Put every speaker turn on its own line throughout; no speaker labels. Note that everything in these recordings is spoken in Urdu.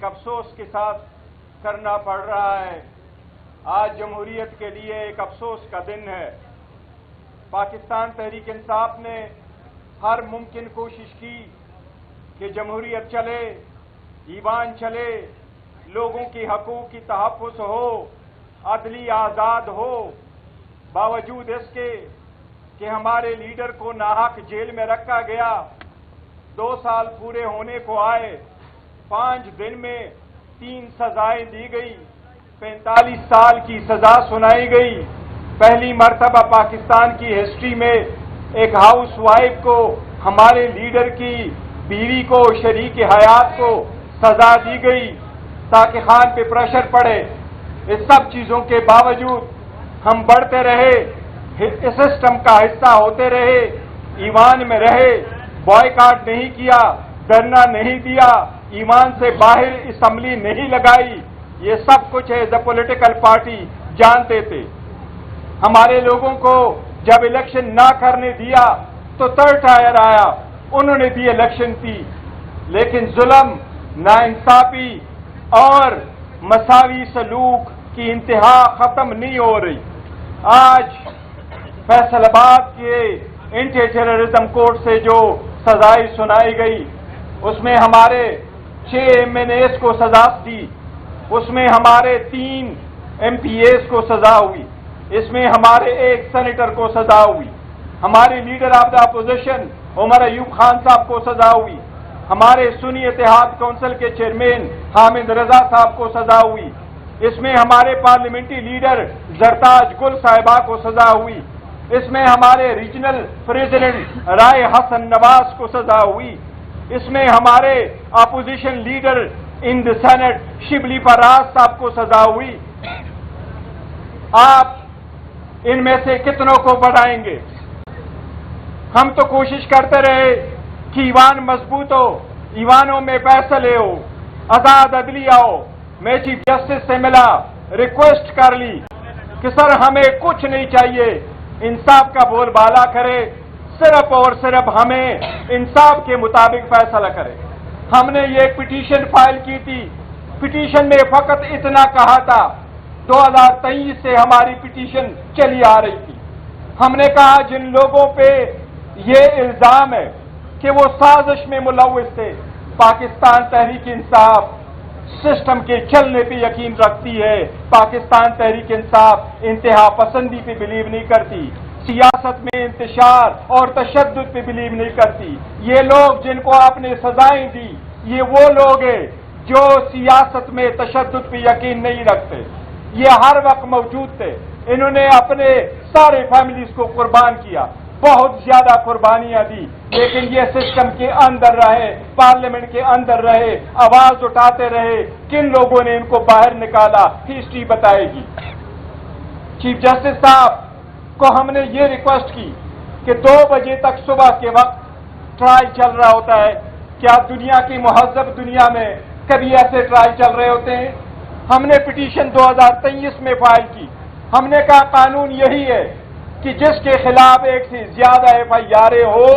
ایک افسوس کے ساتھ کرنا پڑ رہا ہے۔ آج جمہوریت کے لیے ایک افسوس کا دن ہے۔ پاکستان تحریک انصاف نے ہر ممکن کوشش کی کہ جمہوریت چلے، ایوان چلے، لوگوں کی حقوق کی تحفظ ہو، عدلی آزاد ہو، باوجود اس کے کہ ہمارے لیڈر کو ناحق جیل میں رکھا گیا۔ 2 سال پورے ہونے کو آئے، 5 دن میں 3 سزائیں دی گئی، 45 سال کی سزا سنائی گئی۔ پہلی مرتبہ پاکستان کی ہسٹری میں ایک ہاؤس وائف کو، ہمارے لیڈر کی بیوی کو، شریک حیات کو سزا دی گئی تاکہ خان پہ پریشر پڑے۔ اس سب چیزوں کے باوجود ہم بڑھتے رہے، اس سسٹم کا حصہ ہوتے رہے، ایوان میں رہے، بائیکاٹ نہیں کیا، دھرنا نہیں دیا، ایوان سے باہر اسمبلی نہیں لگائی۔ یہ سب کچھ ایز اے پولیٹیکل پارٹی جانتے تھے۔ ہمارے لوگوں کو جب الیکشن نہ کرنے دیا تو تھرڈ ٹائر آیا، انہوں نے بھی الیکشن دی، لیکن ظلم، ناانصافی اور مساوی سلوک کی انتہا ختم نہیں ہو رہی۔ آج فیصل آباد کے اینٹی ٹیررزم کورٹ سے جو سزائیں سنائی گئی، اس میں ہمارے 6 MNAs کو سزا دی، اس میں ہمارے 3 MPAs کو سزا ہوئی، اس میں ہمارے 1 سینیٹر کو سزا ہوئی، ہمارے leader of the opposition Omar Ayub Khan صاحب کو سزا ہوئی، ہمارے سنی اتحاد کونسل کے چیئرمین حامد رضا صاحب کو سزا ہوئی، اس میں ہمارے پارلیمنٹری لیڈر زرتاج گل صاحبہ کو سزا ہوئی، اس میں ہمارے ریجنل پریزیڈنٹ رائے حسن نواز کو سزا ہوئی، اس میں ہمارے opposition leader in the Senate Shibli Faraz صاحب کو سزا ہوئی۔ آپ ان میں سے کتنوں کو بڑھائیں گے؟ ہم تو کوشش کرتے رہے کہ ایوان مضبوط ہو، ایوانوں میں فیصلے ہو، آزاد عدلیہ ہو۔ میں چیف جسٹس سے ملا، ریکویسٹ کر لی کہ سر ہمیں کچھ نہیں چاہیے، انصاف کا بول بالا کرے، صرف اور صرف ہمیں انصاف کے مطابق فیصلہ کرے۔ ہم نے یہ پٹیشن فائل کی تھی، پٹیشن میں فقط اتنا کہا تھا، 2023 سے ہماری پٹیشن چلی آ رہی تھی۔ ہم نے کہا جن لوگوں پہ یہ الزام ہے کہ وہ سازش میں ملوث تھے، پاکستان تحریک انصاف سسٹم کے چلنے پہ یقین رکھتی ہے، پاکستان تحریک انصاف انتہا پسندی پہ بلیو نہیں کرتی، سیاست میں انتشار اور تشدد پہ بلیو نہیں کرتی۔ یہ لوگ جن کو آپ نے سزائیں دی، یہ وہ لوگ ہیں جو سیاست میں تشدد پہ یقین نہیں رکھتے۔ یہ ہر وقت موجود تھے، انہوں نے اپنے سارے فیملیز کو قربان کیا، بہت زیادہ قربانیاں دی، لیکن یہ سسٹم کے اندر رہے، پارلیمنٹ کے اندر رہے، آواز اٹھاتے رہے۔ کن لوگوں نے ان کو باہر نکالا، ہسٹری بتائے گی۔ چیف جسٹس صاحب کو ہم نے یہ ریکویسٹ کی کہ 2 بجے تک صبح کے وقت ٹرائل چل رہا ہوتا ہے، کیا دنیا کی مہذب دنیا میں کبھی ایسے ٹرائل چل رہے ہوتے ہیں؟ ہم نے پٹیشن 2023 میں فائل کی، ہم نے کہا قانون یہی ہے کہ جس کے خلاف 1 سے زیادہ FIR ہو،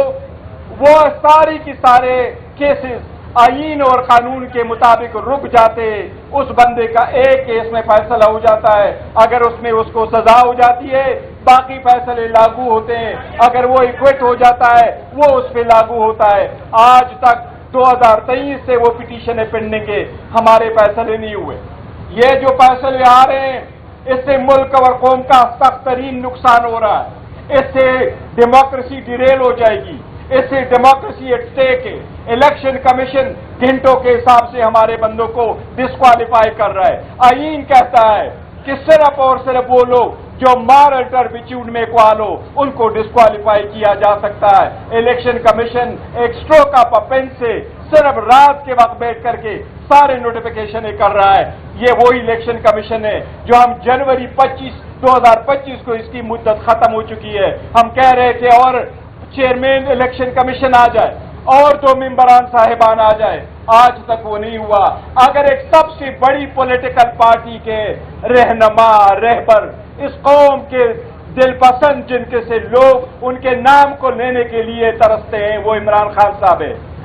وہ ساری کی سارے کیسز آئین اور قانون کے مطابق رک جاتے، اس بندے کا ایک کیس میں فیصلہ ہو جاتا ہے، اگر اس میں اس کو سزا ہو جاتی ہے باقی فیصلے لاگو ہوتے ہیں، اگر وہ ایکوٹ ہو جاتا ہے وہ اس پہ لاگو ہوتا ہے۔ آج تک 2023 سے وہ پٹیشنیں پینڈنگ ہے، ہمارے فیصلے نہیں ہوئے۔ یہ جو فیصلے آ رہے ہیں اس سے ملک اور قوم کا سخت ترین نقصان ہو رہا ہے، اس سے ڈیموکریسی ڈیریل ہو جائے گی، اس سے ڈیموکریسی ایٹ اسٹیک ہے۔ الیکشن کمیشن گھنٹوں کے حساب سے ہمارے بندوں کو ڈسکوالیفائی کر رہا ہے۔ آئین کہتا ہے کہ صرف اور صرف وہ لوگ جو مارل ٹرپیچیوڈ میں اقوال ہو ان کو ڈسکوالیفائی کیا جا سکتا ہے۔ الیکشن کمیشن ایک اسٹروک آف اے پین سے صرف رات کے وقت بیٹھ کر کے سارے نوٹیفیکیشن کر رہا ہے۔ یہ وہی الیکشن کمیشن ہے جو ہم جنوری 2025 کو اس کی مدت ختم ہو چکی ہے، ہم کہہ رہے تھے اور چیئرمین الیکشن کمیشن آ جائے اور 2 ممبران صاحبان آ جائے، آج تک وہ نہیں ہوا۔ اگر ایک سب سے بڑی پولیٹیکل پارٹی کے رہنما، رہبر، اس قوم کے دل پسند جن کے سے لوگ ان کے نام کو لینے کے لیے ترستے ہیں، وہ عمران خان صاحب ہے،